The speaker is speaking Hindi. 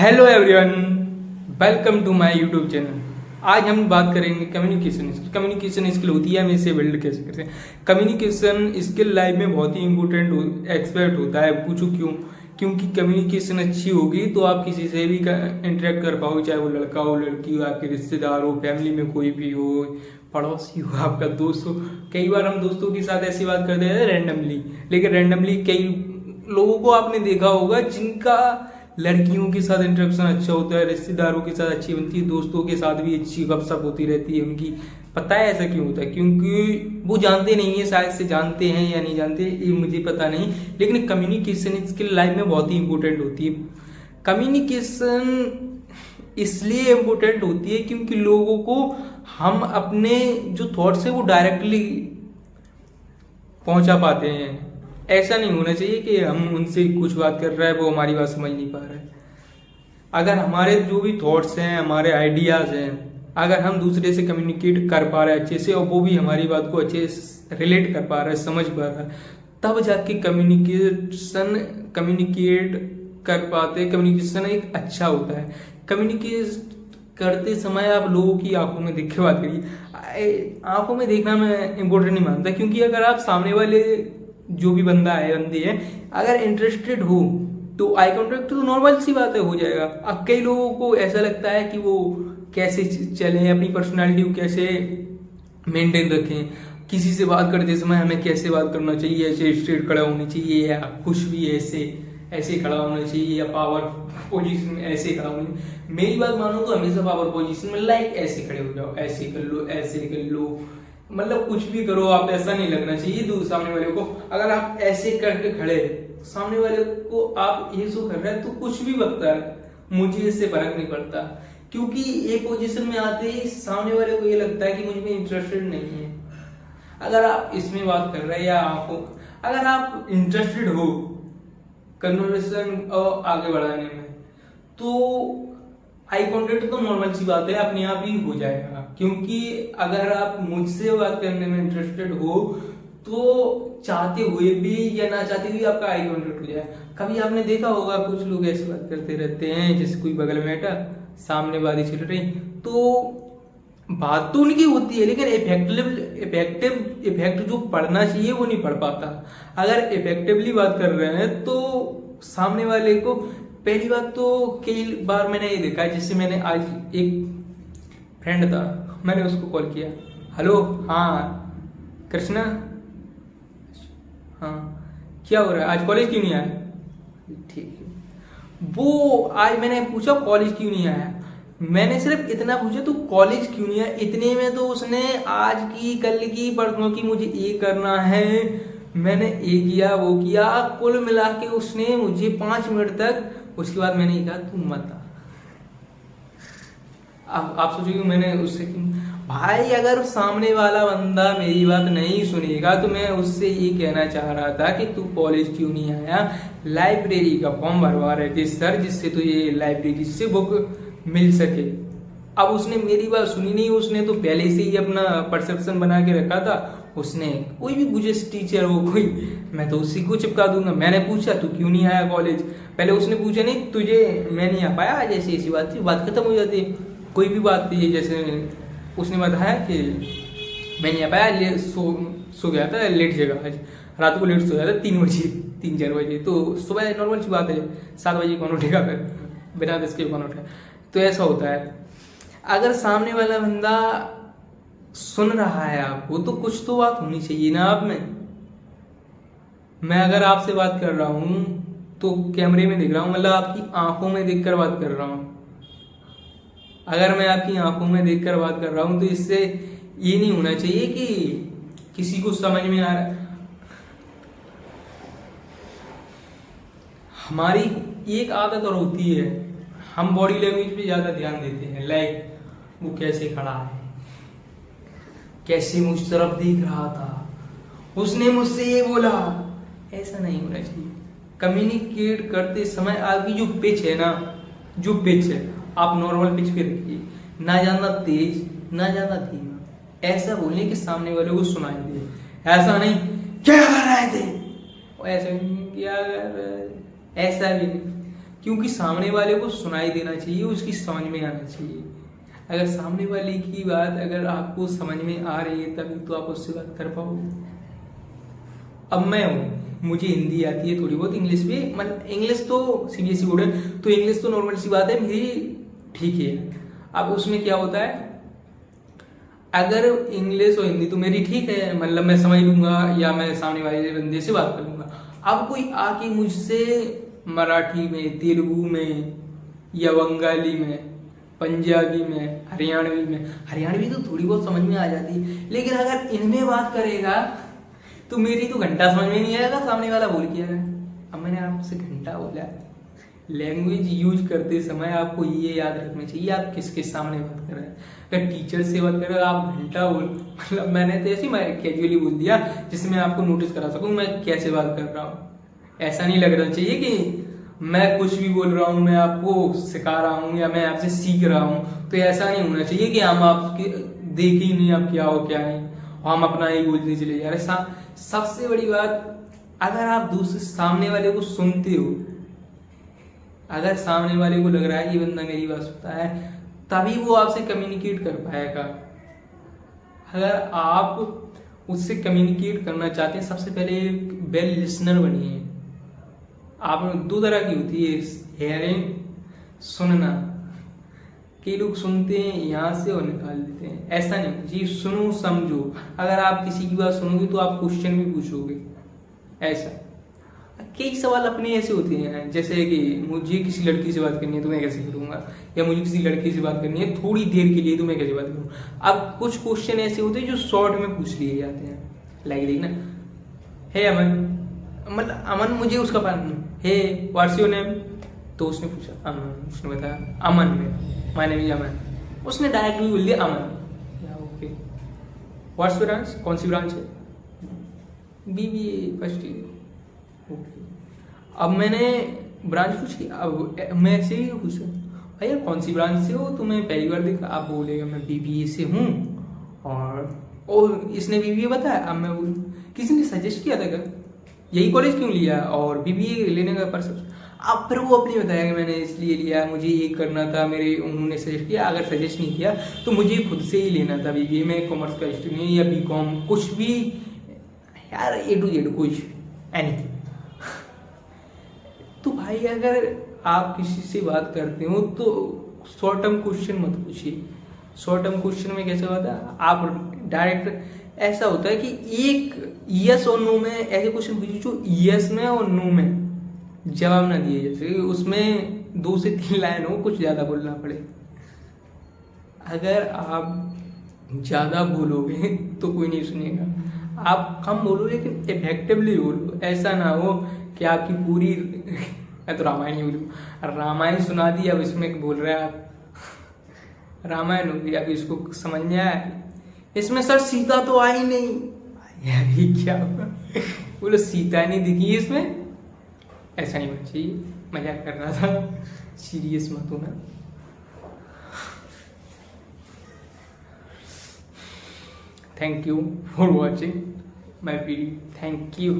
Hello everyone, welcome to my YouTube channel. आज हम बात करेंगे कम्युनिकेशन स्किल। कम्युनिकेशन स्किल होती है, हम इसे बिल्ड कैसे करते हैं। कम्युनिकेशन स्किल लाइफ में बहुत ही इंपॉर्टेंट एक्सपर्ट होता है। पूछो क्यों? क्योंकि कम्युनिकेशन अच्छी होगी तो आप किसी से भी इंटरेक्ट कर पाओगे, चाहे वो लड़का हो, लड़की हो, आपके रिश्तेदार हो, फैमिली में कोई भी हो, पड़ोसी हो, आपका दोस्त हो। कई बार हम दोस्तों के साथ ऐसी बात करते हैं रैंडमली, लेकिन रैंडमली कई लोगों को आपने देखा होगा जिनका लड़कियों के साथ इंटरेक्शन अच्छा होता है, रिश्तेदारों के साथ अच्छी बनती है, दोस्तों के साथ भी अच्छी गपशप होती रहती है उनकी। पता है ऐसा क्यों होता है? क्योंकि वो जानते नहीं है, शायद से जानते हैं या नहीं जानते ये मुझे पता नहीं, लेकिन कम्युनिकेशन स्किल लाइफ में बहुत ही इंपॉर्टेंट होती है। कम्युनिकेशन इसलिए इम्पोर्टेंट होती है क्योंकि लोगों को हम अपने जो थॉट्स है वो डायरेक्टली पहुंचा पाते हैं। ऐसा नहीं होना चाहिए कि हम उनसे कुछ बात कर रहे हैं, वो हमारी बात समझ नहीं पा रहे हैं। अगर हमारे जो भी थॉट्स हैं, हमारे आइडियाज हैं, अगर हम दूसरे से कम्युनिकेट कर पा रहे हैं अच्छे से और वो भी हमारी बात को अच्छे से रिलेट कर पा रहा है, समझ पा रहा है, तब जाके कम्युनिकेट कर पाते। कम्युनिकेशन एक अच्छा होता है। कम्युनिकेट करते समय आप लोगों की आंखों में देख के बात करिए। आंखों में देखना मैं इम्पोर्टेंट नहीं मानता, क्योंकि अगर आप सामने वाले जो भी बंदा है, बंदी है, अगर इंटरेस्टेड हो तो आई कॉन्टेक्ट तो नॉर्मल सी बात है, हो जाएगा। अब कई लोगों को ऐसा लगता है कि वो कैसे चले, अपनी पर्सनालिटी को कैसे मेंटेन रखें, किसी से बात करते समय हमें कैसे बात करना चाहिए, ऐसे स्ट्रेट खड़ा होना चाहिए या कुछ भी ऐसे खड़ा होना चाहिए, या पावर पोजीशन में ऐसे खड़ा होना चाहिए। मेरी बात मानो तो हमेशा पावर पोजीशन में लाइक ऐसे खड़े हो जाओ, ऐसे कर लो, ऐसे कर लो, मतलब कुछ भी करो, आप ऐसा नहीं लगना चाहिए सामने वाले को। अगर आप ऐसे करके खड़े, सामने वाले को आप ये शो कर रहे हैं तो कुछ भी बकता है, मुझे इससे फर्क नहीं पड़ता, क्योंकि एक पोजीशन में आते ही सामने वाले को ये लगता है कि मुझ में इंटरेस्टेड नहीं है। अगर आप इसमें बात कर रहे हैं या आपको अगर आप इंटरेस्टेड हो कन्वर्सेशन और आगे बढ़ाने में, तो आई कॉन्टेक्ट तो नॉर्मल सी बात है, अपने आप ही हो जाएगा। क्योंकि अगर आप मुझसे बात करने में इंटरेस्टेड हो तो चाहते हुए भी या ना चाहते हुए आपका आई कॉन्टेक्ट हो जाए। कभी आपने देखा होगा कुछ लोग ऐसी बात करते रहते हैं, जैसे कोई बगल में बैठा, सामने बारी चल रही, तो बात तो उनकी होती है लेकिन इफेक्ट जो पढ़ना चाहिए वो नहीं पढ़ पाता। अगर इफेक्टिवली बात कर रहे हैं तो सामने वाले को, पहली बात तो कई बार मैंने ये देखा है, जैसे मैंने आज एक फ्रेंड था, मैंने उसको कॉल किया, हेलो, हाँ कृष्णा, हाँ क्या हो रहा है, आज कॉलेज क्यों नहीं आया? ठीक है। वो आज मैंने पूछा कॉलेज क्यों नहीं आया, मैंने सिर्फ इतना पूछा तो कॉलेज क्यों नहीं आया, इतने में तो उसने आज की, कल की, परसों की मुझे ये करना है, मैंने ये किया, वो किया, कुल मिला के उसने मुझे 5 मिनट तक, उसके बाद मैंने कहा तुम मत आ। अब आप सोचोगे मैंने उससे भाई, अगर सामने वाला बंदा मेरी बात नहीं सुनेगा तो मैं उससे ये कहना चाह रहा था कि तू कॉलेज क्यों नहीं आया, लाइब्रेरी का फॉर्म भरवा रहे थे सर, जिससे तुझे लाइब्रेरी से बुक मिल सके। अब उसने मेरी बात सुनी नहीं, उसने तो पहले से ही अपना परसेप्शन बना के रखा था। उसने कोई भी मुझे टीचर हो कोई, मैं तो उसी को चिपका दूंगा। मैंने पूछा तू क्यों नहीं आया कॉलेज, पहले उसने पूछा नहीं तुझे मैं नहीं आ पाया, जैसे ऐसी बात थी, बात खत्म हो जाती। कोई भी बात थी, जैसे उसने बताया कि मैं नहीं आ पाया, सो गया था, लेट जगह, आज रात को लेट सो गया था, 3-4 बजे, तो सुबह नॉर्मल सी बात है, 7 बजे कौन उठेगा, फिर बिना 10 के कौन उठे, तो ऐसा होता है। अगर सामने वाला बंदा सुन रहा है आपको तो कुछ तो बात होनी चाहिए ना आप में। मैं अगर आपसे बात कर रहा हूं तो कैमरे में देख रहा हूं, मतलब आपकी आंखों में देखकर बात कर रहा हूं। अगर मैं आपकी आंखों में देखकर बात कर रहा हूं तो इससे ये नहीं होना चाहिए कि किसी को समझ में आ रहा है। हमारी एक आदत और होती है, हम बॉडी लैंग्वेज पे ज्यादा ध्यान देते हैं, लाइक वो कैसे खड़ा है, कैसे मुझ तरफ देख रहा था, उसने मुझसे ये बोला, ऐसा नहीं होना चाहिए। कम्युनिकेट करते समय आपकी जो पिच है ना, जो पिच है आप नॉर्मल पिच पे रखिए, ना ज्यादा तेज ना ज्यादा धीमा, ऐसा बोलिए कि सामने वाले को सुनाई दे। ऐसा नहीं क्या कर रहे थे, ऐसा क्या कर रहे, ऐसा भी नहीं। क्योंकि सामने वाले को सुनाई देना चाहिए, उसकी समझ में आना चाहिए। अगर सामने वाले की बात अगर आपको समझ में आ रही है तभी तो आप उससे बात कर पाओगे। अब मैं हूँ, मुझे हिंदी आती है थोड़ी बहुत, इंग्लिश भी, मतलब इंग्लिश तो सीबीएसई बोर्ड है तो इंग्लिश तो नॉर्मल सी बात है मेरी, ठीक है। अब उसमें क्या होता है, अगर इंग्लिश और हिंदी तो मेरी ठीक है, मतलब मैं समझ लूंगा या मैं सामने वाले बंदे से बात कर लूंगा। अब कोई आके मुझसे मराठी में, तेलुगु में या बंगाली में, पंजाबी में, हरियाणवी तो थोड़ी बहुत समझ में आ जाती है, लेकिन अगर इनमें बात करेगा तो मेरी तो घंटा समझ में नहीं आएगा, सामने वाला बोल किया है। अब मैंने आपसे घंटा बोला। लैंग्वेज यूज करते समय आपको ये याद रखना चाहिए आप किसके सामने बात कर रहे हैं। अगर टीचर से बात कर रहे हो आप घंटा बोल, मतलब मैंने तो ऐसे मैं कैजुअली बोल दिया जिसमें आपको नोटिस करा सकूं मैं कैसे बात कर रहा हूँ। ऐसा नहीं लगना चाहिए कि मैं कुछ भी बोल रहा हूँ, मैं आपको सिखा रहा हूँ या मैं आपसे सीख रहा हूँ, तो ऐसा नहीं होना चाहिए कि हम आपके देख ही नहीं आप क्या हो क्या नहीं, हम अपना ही बोलते चले जा रहे। सबसे बड़ी बात, अगर आप दूसरे सामने वाले को सुनते हो, अगर सामने वाले को लग रहा है ये बंदा मेरी बात सुनता है, तभी वो आपसे कम्युनिकेट कर पाएगा। अगर आप उससे कम्युनिकेट करना चाहते हैं, सबसे पहले एक वेल लिसनर बनिए। आप दो तरह की होती है, हेयरिंग, सुनना। कई लोग सुनते हैं यहाँ से और निकाल देते हैं, ऐसा नहीं जी, सुनो समझो। अगर आप किसी की बात सुनोगे तो आप क्वेश्चन भी पूछोगे। ऐसा कई सवाल अपने ऐसे होते हैं, जैसे कि मुझे किसी लड़की से बात करनी है तो मैं कैसे करूंगा, या मुझे किसी लड़की से बात करनी है थोड़ी देर के लिए तो मैं कैसे बात करूँ। अब कुछ क्वेश्चन ऐसे होते हैं जो शॉर्ट में पूछ लिए जाते हैं, लाइक देखना, हे अमन, मतलब अमन मुझे उसका पान, हे व्हाट्स योर नेम, तो उसने पूछा अमन, उसने बताया अमन में, माय नेम इज अमन, उसने डायरेक्टली बोल दिया अमन, या ओके। व्हाट्स योर ब्रांच, कौन सी ब्रांच है, बीबीए फर्स्ट ईयर, ओके। अब मैंने ब्रांच पूछी, अब मैं ऐसे ही पूछा भैया कौन सी ब्रांच से हो, तो मैं पहली बार देखा, आप बोलेगा मैं बीबीए से हूँ, और इसने बीबीए बताया। अब मैं बोलूँ किसी ने सजेस्ट किया था क्या, यही कॉलेज क्यों लिया, और बीबीए लेने का परसेप्शन। अब फिर वो अपनी बताया कि मैंने इसलिए लिया, मुझे ये करना था, मेरे उन्होंने सजेस्ट किया, अगर सजेस्ट नहीं किया तो मुझे खुद से ही लेना था बीबीए में, कॉमर्स का स्टूडेंट या बीकॉम, कुछ भी यार, ए टू जेड कुछ एनीथिंग। तो भाई अगर आप किसी से बात करते हो तो शॉर्ट टर्म क्वेश्चन मत पूछिए। शॉर्ट टर्म क्वेश्चन में कैसे होता है, आप डायरेक्ट, ऐसा होता है कि एक यस और नो में ऐसे क्वेश्चन पूछिए जो यस में और नो में जवाब ना दिए, जैसे उसमें 2 से 3 लाइन हो, कुछ ज्यादा बोलना पड़े। अगर आप ज्यादा बोलोगे तो कोई नहीं सुनेगा, आप कम बोलो लेकिन इफेक्टिवली बोलो। ऐसा ना हो कि आपकी पूरी मैं तो रामायण ही बोलूँ, रामायण सुना दी, अब इसमें बोल रहे हैं आप रामायण हो गई, अब इसको समझ में आया, इसमें सर सीता तो आई नहीं, अभी क्या बोलो सीता नहीं दिखी इसमें। ऐसा नहीं होना चाहिए, मजाक कर रहा था, सीरियस मत होना। Thank you for watching my video. Thank you.